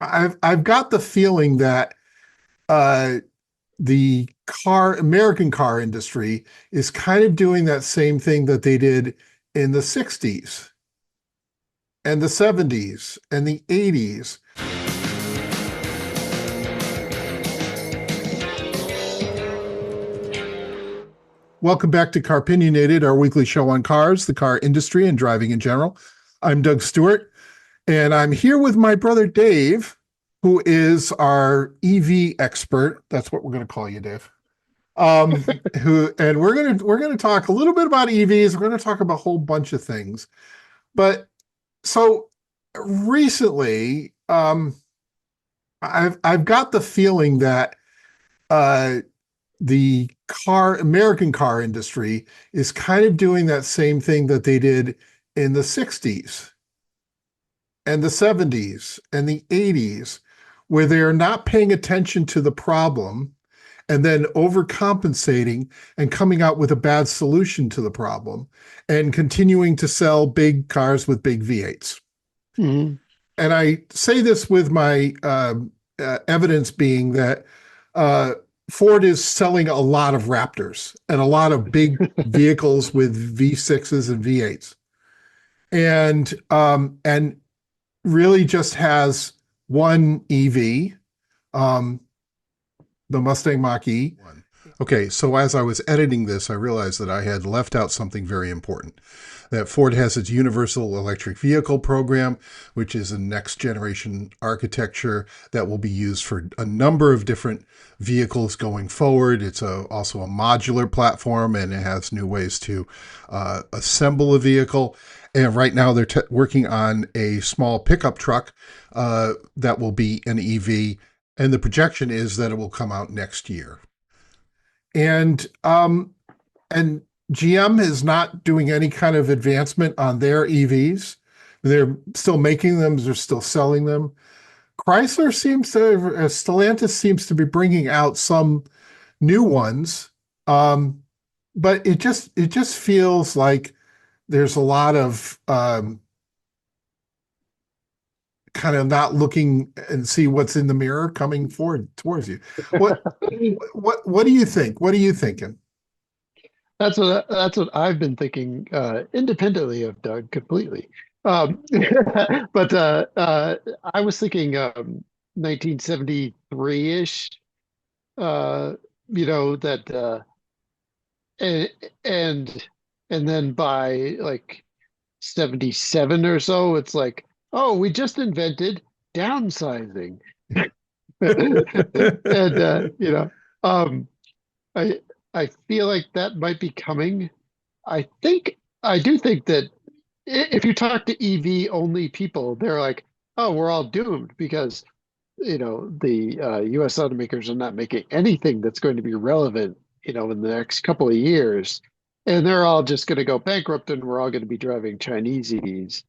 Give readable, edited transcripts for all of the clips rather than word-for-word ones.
I've got the feeling that uh, the American car industry is kind of doing that same thing that they did in the 60s and the 70s and the 80s. Welcome back to Car-Pinionated, our weekly show on cars, the car industry, and driving in general. I'm Doug Stewart, and I'm here with my brother Dave, who is our EV expert. That's what we're going to call you, Dave. And we're gonna talk a little bit about EVs. We're going to talk about a whole bunch of things. But so recently, I've got the feeling that uh, the American car industry is kind of doing that same thing that they did in the 60s and the 70s and the 80s, where they are not paying attention to the problem and then overcompensating and coming out with a bad solution to the problem and continuing to sell big cars with big V8s. Mhm. And I say this with my evidence being that uh, Ford is selling a lot of Raptors and a lot of big vehicles with V6s and V8s, and really just has one EV, um, the Mustang Mach-E. Okay, so as I was editing this, I realized that I had left out something very important. That Ford has its Universal Electric Vehicle program, which is a next generation architecture that will be used for a number of different vehicles going forward. It's also a modular platform, and it has new ways to assemble a vehicle. And right now they're working on a small pickup truck that will be an EV, and the projection is that it will come out next year. And and GM is not doing any kind of advancement on their EVs. They're still making them, they're still selling them. Chrysler seems to, Stellantis seems to be bringing out some new ones, but it just feels like there's a lot of kind of not looking and see what's in the mirror coming forward towards you. What what do you think? What are you thinking? That's what I've been thinking independently of Doug completely. But I was thinking 1973-ish, that and and and then by like 77 or so, it's like, oh, we just invented downsizing. And um I I feel like that might be coming. I do think that if you talk to EV only people, they're like, "Oh, we're all doomed because the U.S. automakers are not making anything that's going to be relevant, in the next couple of years, and they're all just going to go bankrupt, and we're all going to be driving Chinese EVs."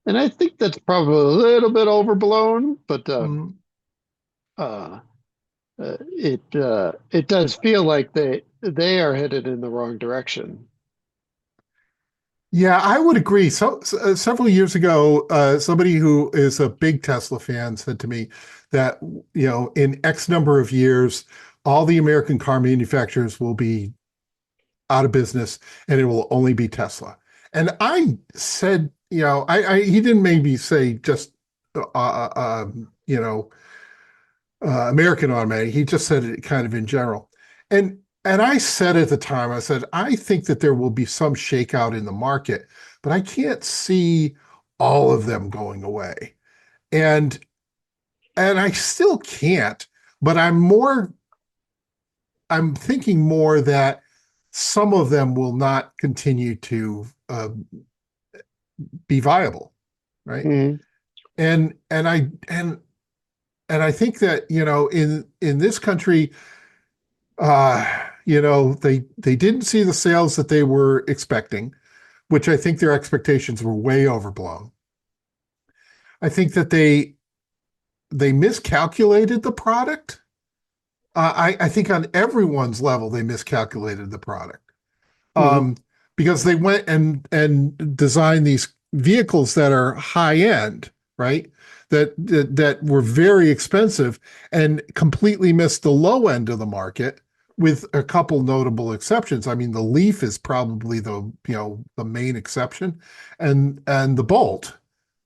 And I think that's probably a little bit overblown, but Mm, uh, it does feel like they are headed in the wrong direction. yeah, I would agree. So several years ago, somebody who is a big Tesla fan said to me that, in X number of years, all the American car manufacturers will be out of business and it will only be Tesla. And I said, he didn't maybe say just, American automatic. He just said it kind of in general. And I said at the time, I said, I think that there will be some shakeout in the market, but I can't see all of them going away. And and I still can't, but I'm thinking more that some of them will not continue to be viable, right? Mhm. And I think that, in this country, they didn't see the sales that they were expecting, which I think their expectations were way overblown. I think that they miscalculated the product. I think on everyone's level they miscalculated the product, Mhm. um, because they went and designed these vehicles that are high end, right? that were very expensive and completely missed the low end of the market with a couple notable exceptions. I mean, the Leaf is probably the main exception, and the Bolt,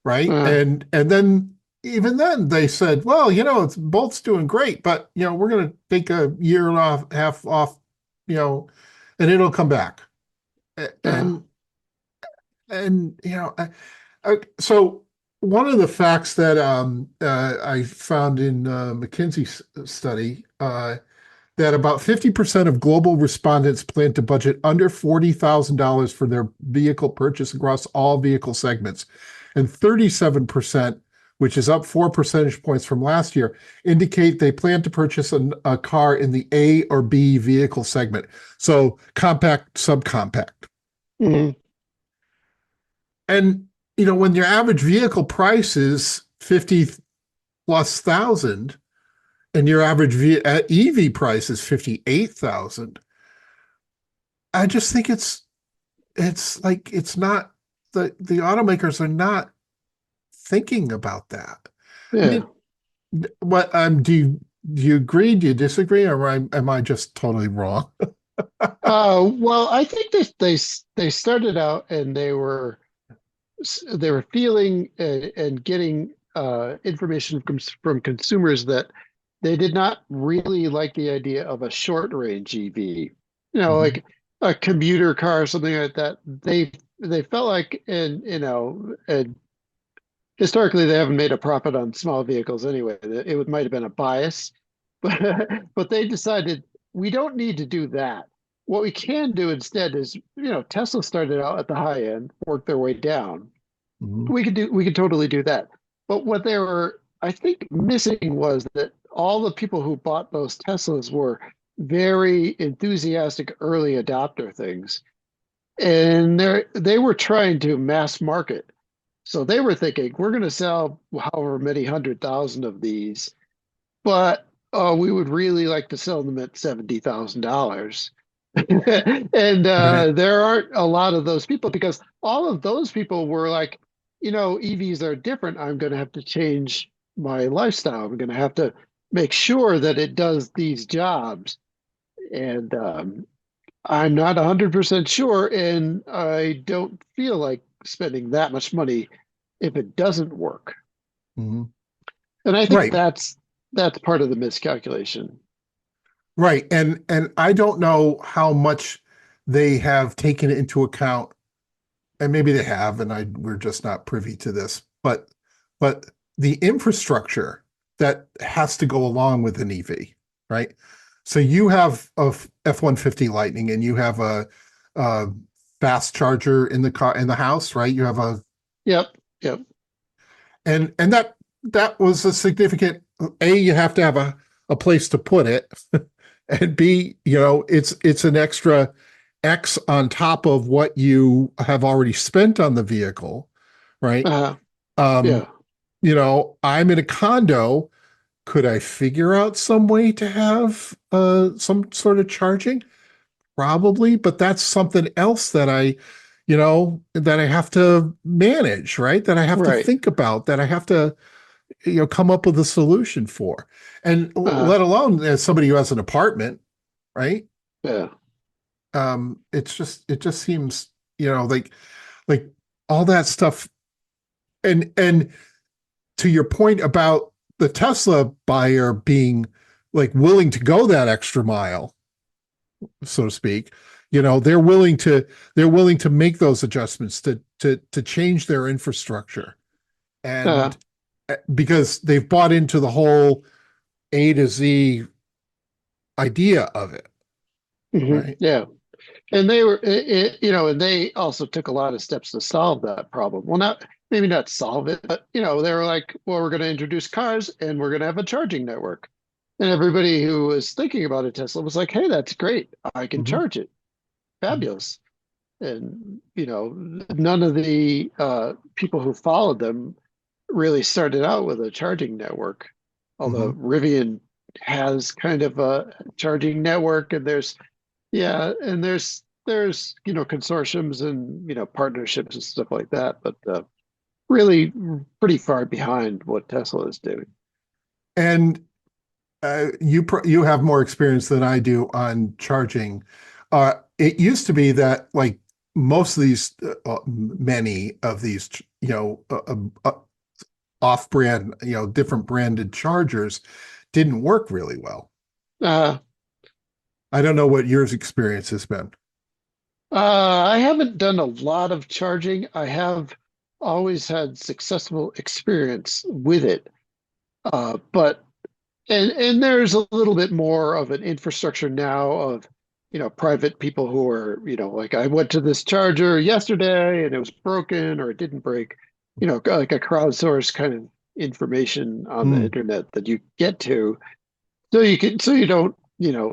right? Uh, And then even then they said, well, it's Bolt's doing great, but we're going to take a year and a half off, you know, and it'll come back. uh, And so one of the facts that I found in McKinsey's study that about 50% of global respondents plan to budget under $40,000 for their vehicle purchase across all vehicle segments, and 37%, which is up 4 percentage points from last year, indicate they plan to purchase a car in the A or B vehicle segment. So compact, subcompact. mhm. And when your average vehicle price is 50 plus thousand and your average EV price is 58,000, I just think it's like it's not the automakers are not thinking about that. I Yeah. mean, what do you agree? Do you disagree? Or am I just totally wrong? Well, I think they started out and they were feeling and getting information from consumers that they did not really like the idea of a short range EV. Mhm. Like a commuter car or something like that. They felt like, and historically they haven't made a profit on small vehicles anyway. It might have been a bias, but but they decided we don't need to do that. What we can do instead is, Tesla started out at the high end, worked their way down. Mhm. We could totally do that. But what they were, I think, missing was that all the people who bought those Teslas were very enthusiastic early adopter things. And they were trying to mass market. So they were thinking, we're going to sell however many 100,000 of these, but we would really like to sell them at $70,000. And Right. there aren't a lot of those people because all of those people were like, EVs are different. I'm going to have to change my lifestyle. I'm going to have to make sure that it does these jobs. And I'm not 100% sure. And I don't feel like spending that much money if it doesn't work. Mhm. And I think Right. that's part of the miscalculation. Right. And I don't know how much they have taken into account, and maybe they have, and we're just not privy to this, but the infrastructure that has to go along with an EV, right? So you have a F-150 Lightning and you have a fast charger in the car in the house, right? You have Yep. Yep. and that was a significant. A, you have to have a place to put it, and B, it's an extra X on top of what you have already spent on the vehicle, right? Uh, Um, yeah. I'm in a condo. Could I figure out some way to have some sort of charging? Probably, but that's something else that I have to manage, right? That I have to Right. think about, that I have to, come up with a solution for. And Uh, let alone as somebody who has an apartment, right? yeah. It just seems, like all that stuff. And to your point about the Tesla buyer being like willing to go that extra mile, so to speak, they're willing to make those adjustments to change their infrastructure. Uh, And because they've bought into the whole A to Z idea of it, right? yeah. And they were, and they also took a lot of steps to solve that problem. Well, maybe not solve it, but, they were like, well, we're going to introduce cars and we're going to have a charging network. And everybody who was thinking about a Tesla was like, hey, that's great. I can Mhm. charge it. Fabulous. And, none of the people who followed them really started out with a charging network. Although Mhm. Rivian has kind of a charging network, and there's consortiums and partnerships and stuff like that. But really pretty far behind what Tesla is doing. And you have more experience than I do on charging. It used to be that like most of these, many of these, off-brand, different branded chargers didn't work really well. Uh, I don't know what yours experience has been. I haven't done a lot of charging. I have always had successful experience with it. But and there's a little bit more of an infrastructure now of, private people who are, like I went to this charger yesterday and it was broken or it didn't break, like a crowdsourced kind of information on the Mm, internet that you get to. So you don't,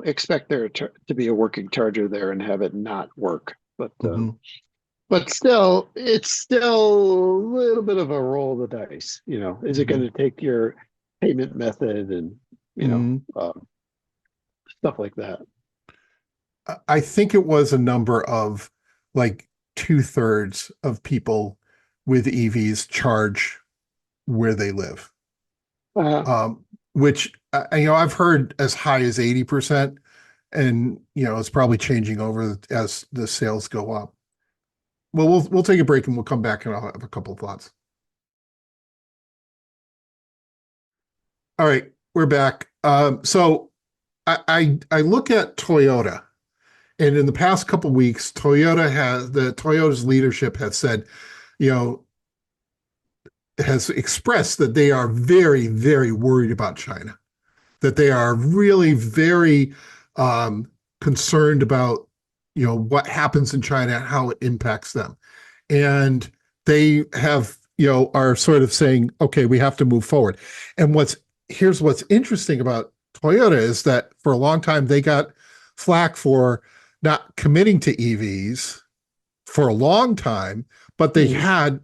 expect there to be a working charger there and have it not work. mhm, But still, it's still a little bit of a roll of the dice. Is it going mhm, to take your payment method and you know mhm. stuff like that? I think it was a number of like two-thirds of people with EVs charge where they live. Uh, Which I've heard as high as 80%, and it's probably changing over as the sales go up. Well, we'll take a break and we'll come back and I'll have a couple of thoughts. All right, we're back. So I look at Toyota, and in the past couple of weeks, Toyota's leadership has said, you know, has expressed that they are very, very worried about China, that they are really very um, concerned about what happens in China and how it impacts them, and they have are sort of saying, okay, we have to move forward. And here's what's interesting about Toyota is that for a long time they got flack for not committing to EVs for a long time, but they mhm. had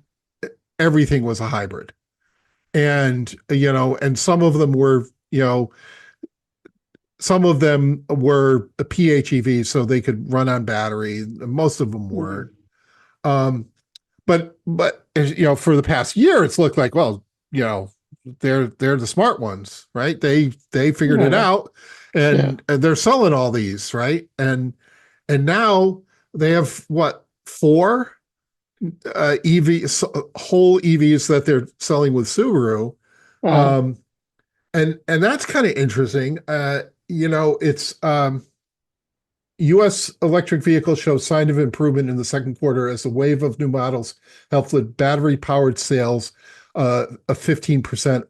everything was a hybrid, and some of them were some of them were PHEVs, so they could run on battery. Most of them weren't. Mhm. Um, but for the past year, it's looked like, well, you know, they're the smart ones, right? They figured it Yeah, out, yeah. and they're selling all these, right? And now they have what, four EV whole EVs that they're selling with Subaru. Uh, Um, and that's kind of interesting. It's U.S. electric vehicles show sign of improvement in the second quarter as a wave of new models helped lift battery-powered sales of 15%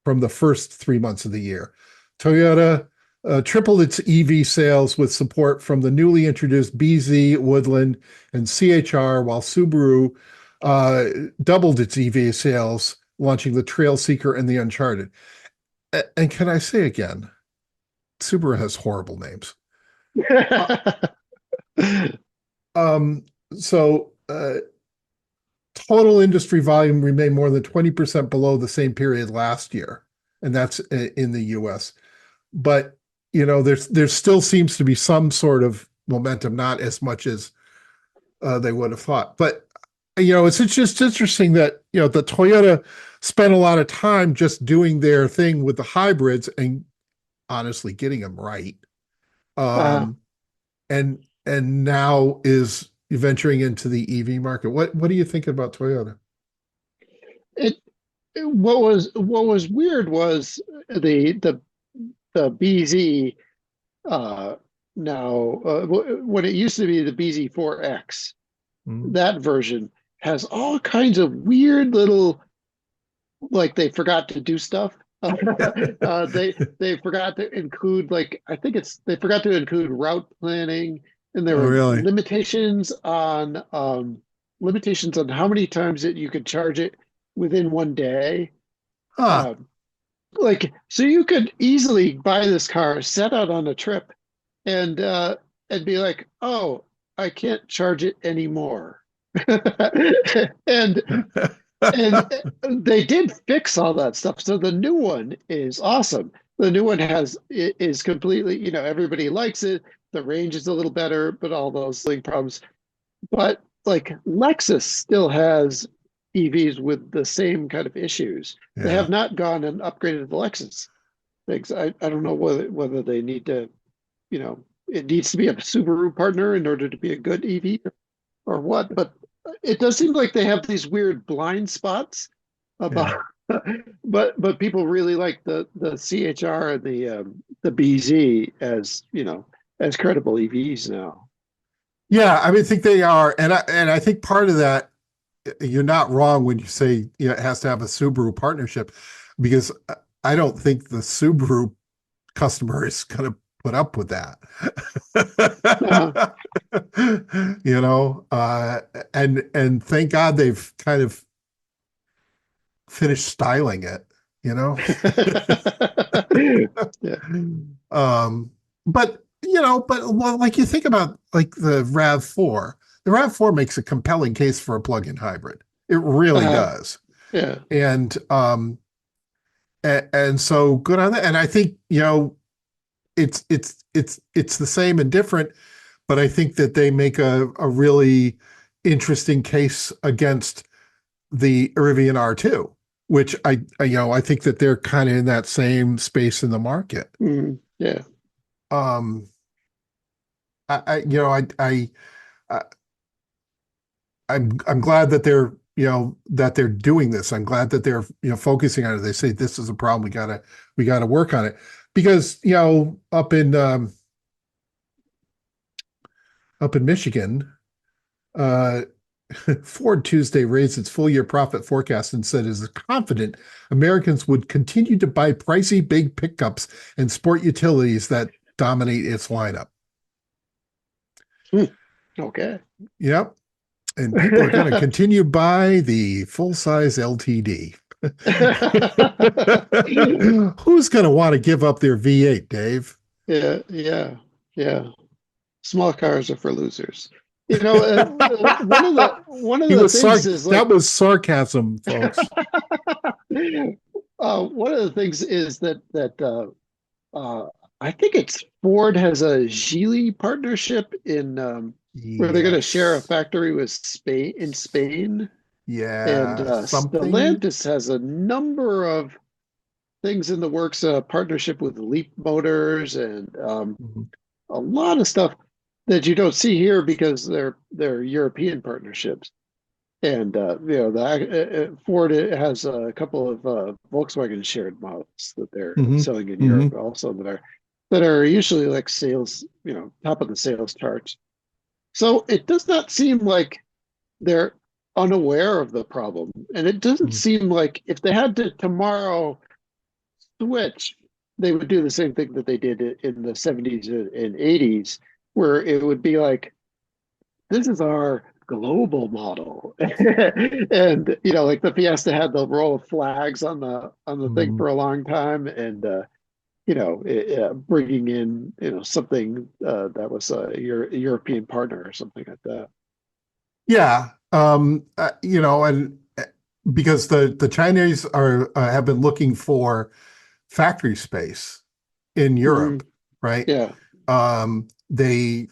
from the first 3 months of the year. Toyota tripled its EV sales with support from the newly introduced BZ, Woodland, and CHR, while Subaru uh, doubled its EV sales, launching the Trail Seeker and the Uncharted. And can I say again, Subaru has horrible names. Uh, um, so total industry volume remained more than 20% below the same period last year, and that's in the US. But there still seems to be some sort of momentum, not as much as they would have thought. But it's just interesting that the Toyota spent a lot of time just doing their thing with the hybrids and honestly getting them right. uh, Um, and now is venturing into the EV market. What do you think about Toyota? it what was weird was the BZ uh now when it used to be the BZ4X, Mm. that version has all kinds of weird little, like they forgot to do stuff. They forgot to include, like I think it's they forgot to include route planning, and there Oh, were really? limitations on how many times that you could charge it within one day. Huh. Um, like so you could easily buy this car, set out on a trip, and be like, oh, I can't charge it anymore. and and they did fix all that stuff. So the new one is awesome. The new one is completely, everybody likes it. The range is a little better, but all those link problems. But like Lexus still has EVs with the same kind of issues. They Yeah. have not gone and upgraded the Lexus things. I don't know whether they need to, it needs to be a Subaru partner in order to be a good EV or what, but it does seem like they have these weird blind spots Yeah. about but people really like the CHR and the BZ as, as credible EVs now. Yeah, I mean, I think they are, and I think part of that, you're not wrong when you say, it has to have a Subaru partnership, because I don't think the Subaru customer is going to put up with that. Uh-huh. And thank God they've kind of finished styling it, you know. Yeah. um, but well, like you think about like the RAV4 makes a compelling case for a plug-in hybrid. It really Uh, does. yeah. And so good on that. And I think, it's the same and different, but I think that they make a really interesting case against the Rivian R2, which I think that they're kind of in that same space in the market. Yeah. Um, I I'm glad that they're doing this. I'm glad that they're focusing on it. They say this is a problem. We gotta work on it, because up in Michigan, uh, Ford Tuesday raised its full year profit forecast and said it is confident Americans would continue to buy pricey big pickups and sport utilities that dominate its lineup. Hmm. Okay. Yep. And people are going to continue buy the full size LTD. Who's going to want to give up their V8, Dave? Yeah, yeah, yeah. Small cars are for losers. One of He the was things is that like was sarcasm, folks. one of the things is that uh, I think it's Ford has a Geely partnership in where they're going to share a Yes. factory with Spain, and Yeah, something. Stellantis has a number of things in the works, a partnership with Leap Motors and Mhm. a lot of stuff that you don't see here because they're European partnerships. And Ford has a couple of Volkswagen shared models that they're Mhm. selling in Europe Mhm. also that are usually like sales, top of the sales charts. So it does not seem like they're unaware of the problem, and it doesn't Mhm. seem like if they had to tomorrow switch, they would do the same thing that they did in the 70s and 80s, where it would be like, this is our global model. And like the Fiesta had the row of flags on the thing Mhm. for a long time, and bringing in something that was a European partner or something like that. Yeah. And because the Chinese are have been looking for factory space in Hmm. Europe, right? Yeah. They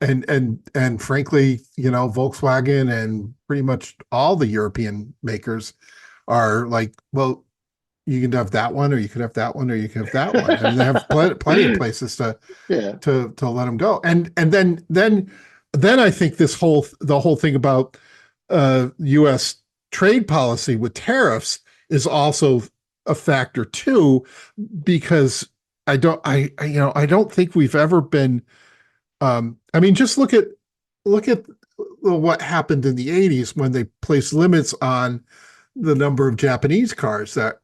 and frankly, Volkswagen and pretty much all the European makers are like, well, you can have that one, or you could have that one, or you can have that one, and they have plenty of places to Yeah. to let them go. And then I think the whole thing about U.S. trade policy with tariffs is also a factor too, because I don't think we've ever been. I mean, just look at what happened in the 80s when they placed limits on the number of Japanese cars that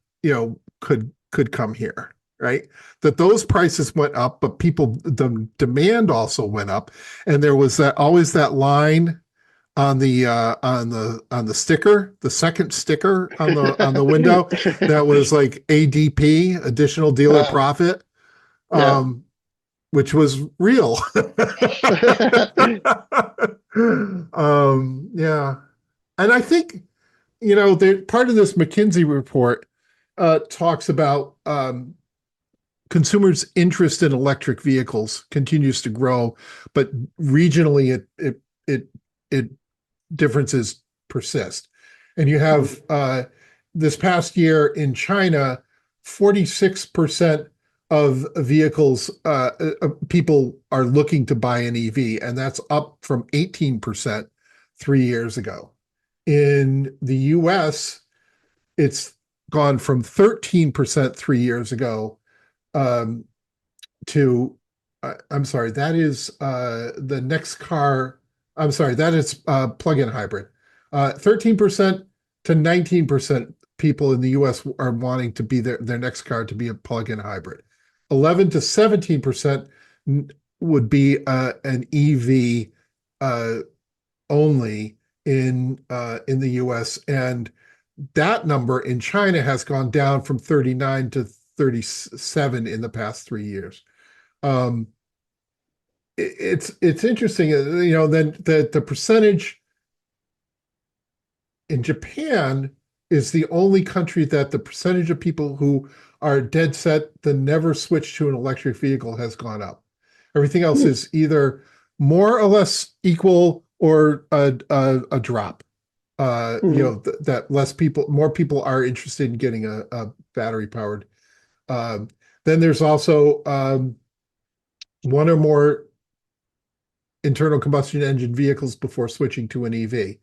could come here, right? That those prices went up, but the demand also went up, and there was always that line on the sticker, the second sticker on the window, that was like ADP, additional dealer uh, profit, yeah. um, which was real. Yeah, and I think part of this McKinsey report talks about consumers' interest in electric vehicles continues to grow, but regionally it differences persist. And you have this past year in China, 46% of vehicles, people are looking to buy an EV, and that's up from 18% 3 years ago. In the US, it's gone from 13% 3 years ago um, to, I'm sorry, that is the next car. I'm sorry, that is plug-in hybrid. 13% to 19% people in the US are wanting to be their next car to be a plug-in hybrid. 11 to 17% would be an EV only in the US, and that number in China has gone down from 39 to 37 in the past 3 years. Um, it's interesting, then the percentage in Japan is the only country that the percentage of people who are dead set to never switch to an electric vehicle has gone up. Everything else is either more or less equal or a drop. That more people are interested in getting a battery powered. Then there's also one or more internal combustion engine vehicles before switching to an EV.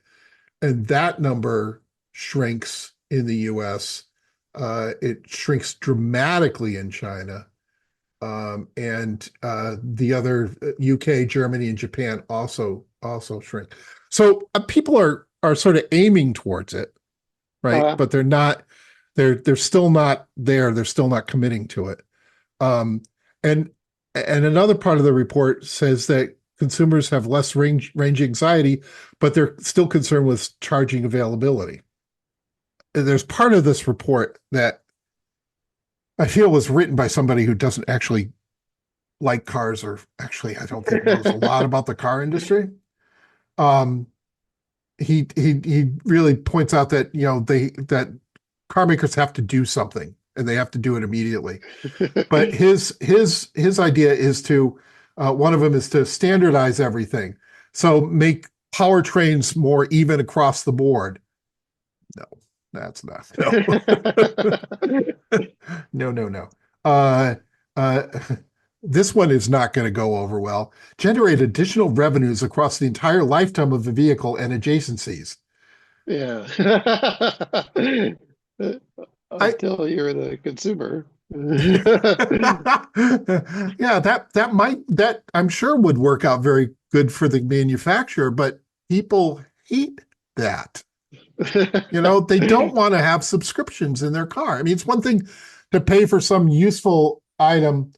And that number shrinks in the US. It shrinks dramatically in China. And the other UK, Germany, and Japan also shrink. So people are sort of aiming towards it, right? But they're not. They're still not there. They're still not committing to it. And another part of the report says that consumers have less range anxiety, but they're still concerned with charging availability. And there's part of this report that I feel was written by somebody who doesn't actually like cars, or actually, I don't think knows a lot about the car industry. He really points out that that car makers have to do something, and they have to do it immediately. But his idea is to one of them is to standardize everything, so make powertrains more even across the board. No, that's not. No. No. This one is not going to go over well. Generate additional revenues across the entire lifetime of the vehicle and adjacencies. Yeah. Until you're the consumer. Yeah, that I'm sure would work out very good for the manufacturer, but people hate that. They don't want to have subscriptions in their car. I mean, it's one thing to pay for some useful item,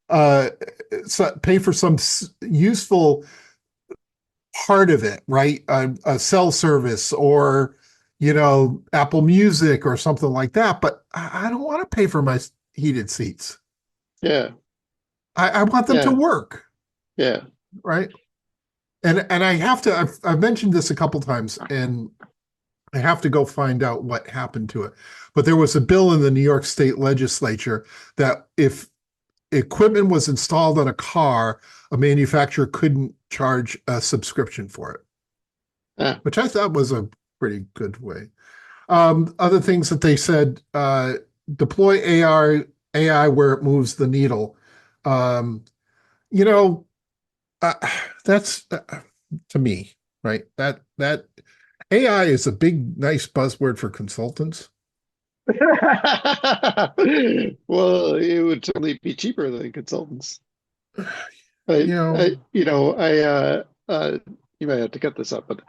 pay for some useful part of it, right? A cell service or, Apple Music or something like that. But I don't want to pay for my heated seats. Yeah. I want them to work. Yeah. Right. And I have to, I've mentioned this a couple times, and I have to go find out what happened to it. But there was a bill in the New York State legislature that if equipment was installed on a car, a manufacturer couldn't charge a subscription for it, which I thought was a pretty good way. Other things that they said, deploy AI where it moves the needle. That's to me, right? That AI is a big, nice buzzword for consultants. Well, it would certainly be cheaper than consultants. You might have to cut this up, but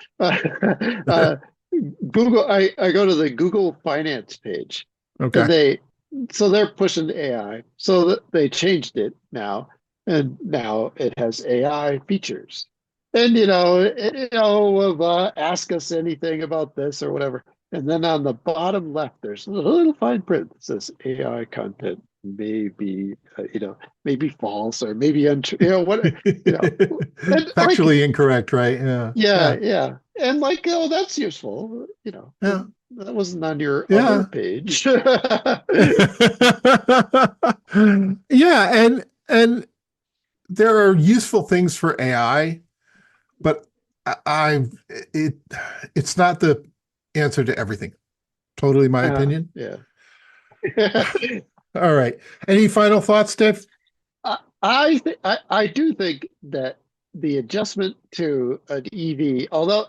Google, I go to the Google Finance page. Okay. And they're pushing AI. So they changed it now, and now it has AI features. And ask us anything about this or whatever. And then on the bottom left, there's a little fine print that says AI content may be, maybe false or maybe untrue. Factually incorrect, right? Yeah. And that's useful. Yeah. That wasn't on your other page. Yeah, and there are useful things for AI, but it's not the answer to everything. Totally my opinion. Yeah. All right. Any final thoughts, Dave? I do think that the adjustment to an EV, although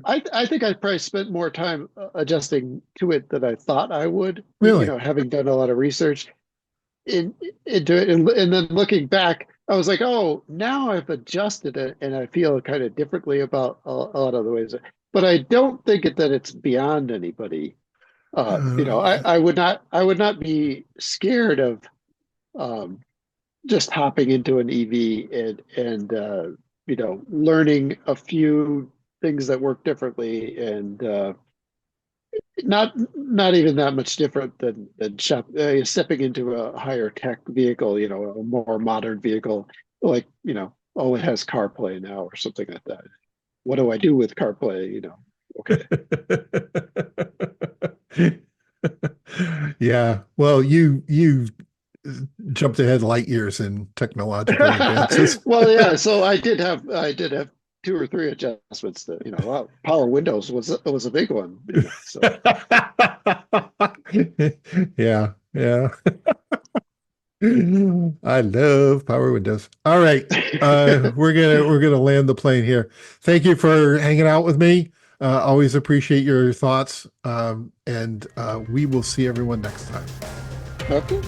I think I probably spent more time adjusting to it than I thought I would. Really? Having done a lot of research into it, and then looking back, I was like, oh, now I've adjusted it, and I feel kind of differently about a lot of the ways. But I don't think that it's beyond anybody. I would not be scared of um, just hopping into an EV and learning a few things that work differently, and not even that much different than stepping into a higher tech vehicle, a more modern vehicle, like oh, it has CarPlay now or something like that. What do I do with CarPlay? Okay. Yeah. Well, you jumped ahead light years in technological advances. Well, yeah. So I did have two or three adjustments that power windows was a big one. So Yeah. Yeah. I love power windows. All right. We're gonna land the plane here. Thank you for hanging out with me. Always appreciate your thoughts. And we will see everyone next time. okay.